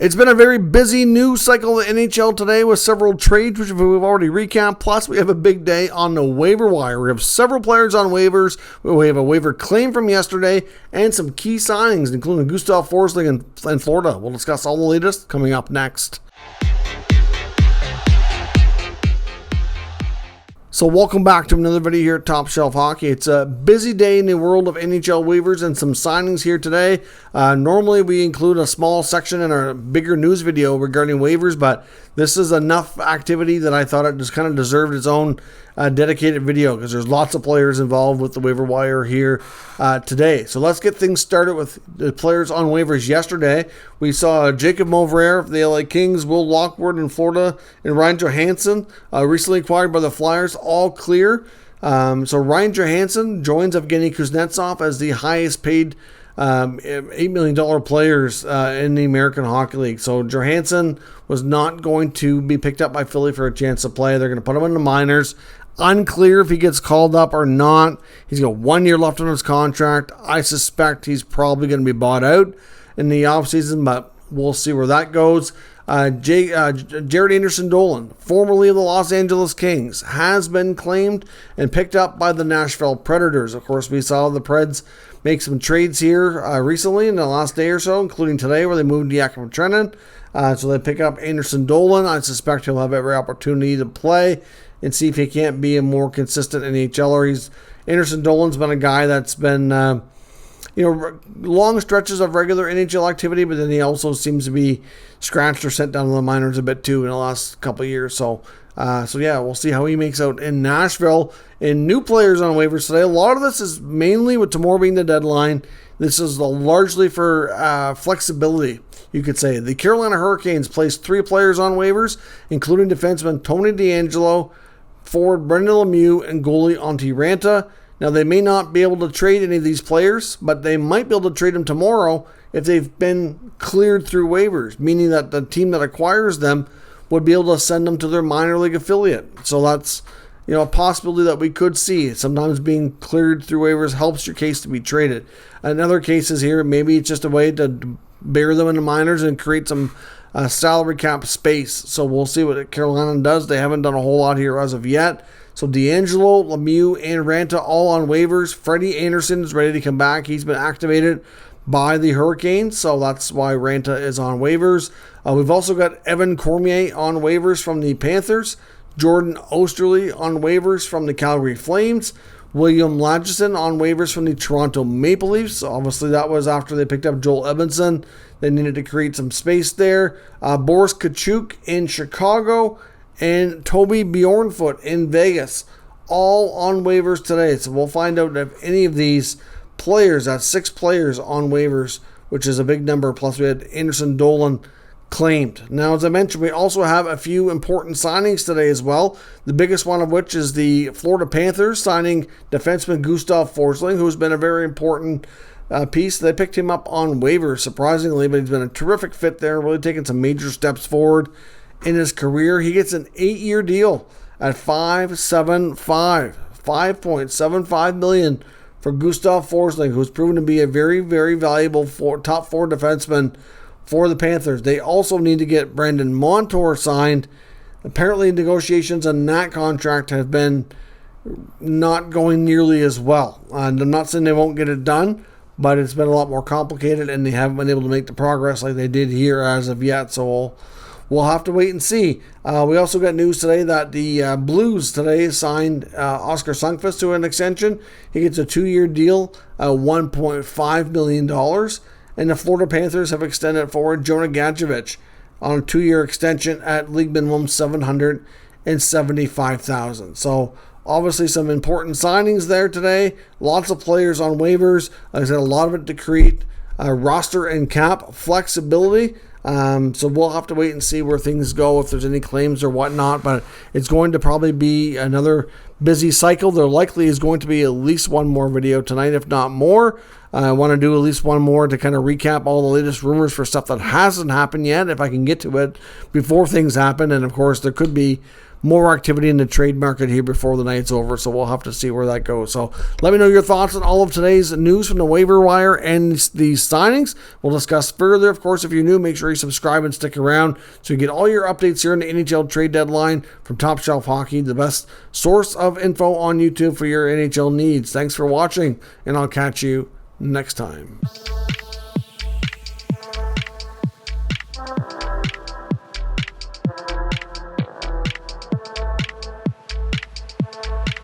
It's been a very busy news cycle in the NHL today with several trades, which we've already recapped. Plus, we have a big day on the waiver wire. We have several players on waivers. We have a waiver claim from yesterday and some key signings, including Gustav Forsling in Florida. We'll discuss all the latest coming up next. So welcome back to another video here at Top Shelf Hockey. It's a busy day in the world of NHL waivers and some signings here today. Normally we include a small section in our bigger news video regarding waivers, but this is enough activity that I thought it just kind of deserved its own dedicated video because there's lots of players involved with the waiver wire here today. So let's get things started with the players on waivers yesterday. We saw Jacob Mauvrier of the LA Kings, Will Lockwood in Florida, and Ryan Johansson, recently acquired by the Flyers, all clear. So Ryan Johansson joins Evgeny Kuznetsov as the highest paid $8 million players in the American Hockey League. So Johansson was not going to be picked up by Philly for a chance to play. They're going to put him in the minors. Unclear if he gets called up or not. He's got 1 year left on his contract. I suspect he's probably going to be bought out in the offseason, but we'll see where that goes. Jared Anderson-Dolan, formerly of the Los Angeles Kings, has been claimed and picked up by the Nashville Predators. Of course, we saw the Preds make some trades here recently in the last day or so, including today where they moved Jakub Trenin. So they pick up Anderson-Dolan. I suspect he'll have every opportunity to play and see if he can't be a more consistent NHLer. Anderson-Dolan's been a guy that's been long stretches of regular NHL activity, but then he also seems to be scratched or sent down to the minors a bit too in the last couple of years. So yeah, we'll see how he makes out in Nashville. And new players on waivers today. A lot of this is mainly with tomorrow being the deadline. This is largely for flexibility, you could say. The Carolina Hurricanes placed 3 players on waivers, including defenseman Tony DeAngelo, forward Brendan Lemieux, and goalie Antti Raanta. Now, they may not be able to trade any of these players, but they might be able to trade them tomorrow if they've been cleared through waivers, meaning that the team that acquires them would be able to send them to their minor league affiliate. So that's a possibility that we could see. Sometimes being cleared through waivers helps your case to be traded. In other cases here, maybe it's just a way to bury them in the minors and create some salary cap space. So we'll see what Carolina does. They haven't done a whole lot here as of yet. So DeAngelo, Lemieux, and Raanta all on waivers. Freddie Anderson is ready to come back. He's been activated by the Hurricanes, so that's why Raanta is on waivers. We've also got Evan Cormier on waivers from the Panthers. Jordan Oesterle on waivers from the Calgary Flames. William Lagesson on waivers from the Toronto Maple Leafs. Obviously, that was after they picked up Joel Edmondson. They needed to create some space there. Boris Tkachuk in Chicago. And Toby Bjornfoot in Vegas, all on waivers today. So we'll find out if any of these players, that's 6 players on waivers, which is a big number. Plus we had Anderson-Dolan claimed. Now, as I mentioned, we also have a few important signings today as well. The biggest one of which is the Florida Panthers signing defenseman Gustav Forsling, who's been a very important piece. They picked him up on waivers, surprisingly, but he's been a terrific fit there, really taking some major steps forward in his career. He gets an 8-year deal at $5.75 million for Gustav Forsling, who's proven to be a very, very valuable top 4 defenseman for the Panthers. They also need to get Brandon Montour signed. Apparently, negotiations on that contract have been not going nearly as well. And I'm not saying they won't get it done, but it's been a lot more complicated, and they haven't been able to make the progress like they did here as of yet. So we'll have to wait and see. We also got news today that the Blues today signed Oscar Sundqvist to an extension. He gets a 2-year deal, $1.5 million. And the Florida Panthers have extended forward Jonah Gadjevich on a 2-year extension at league minimum $775,000. So obviously some important signings there today. Lots of players on waivers. Like I said, a lot of it to create roster and cap flexibility. So we'll have to wait and see where things go, if there's any claims or whatnot, but it's going to probably be another busy cycle. There likely is going to be at least one more video tonight, if not more. I want to do at least one more to kind of recap all the latest rumors for stuff that hasn't happened yet, if I can get to it before things happen. And of course, there could be more activity in the trade market here before the night's over, so we'll have to see where that goes. So let me know your thoughts on all of today's news from the waiver wire and these signings. We'll discuss further. Of course, if you're new, make sure you subscribe and stick around so you get all your updates here in the NHL trade deadline from Top Shelf Hockey, the best source of info on YouTube for your NHL needs. Thanks for watching, and I'll catch you next time.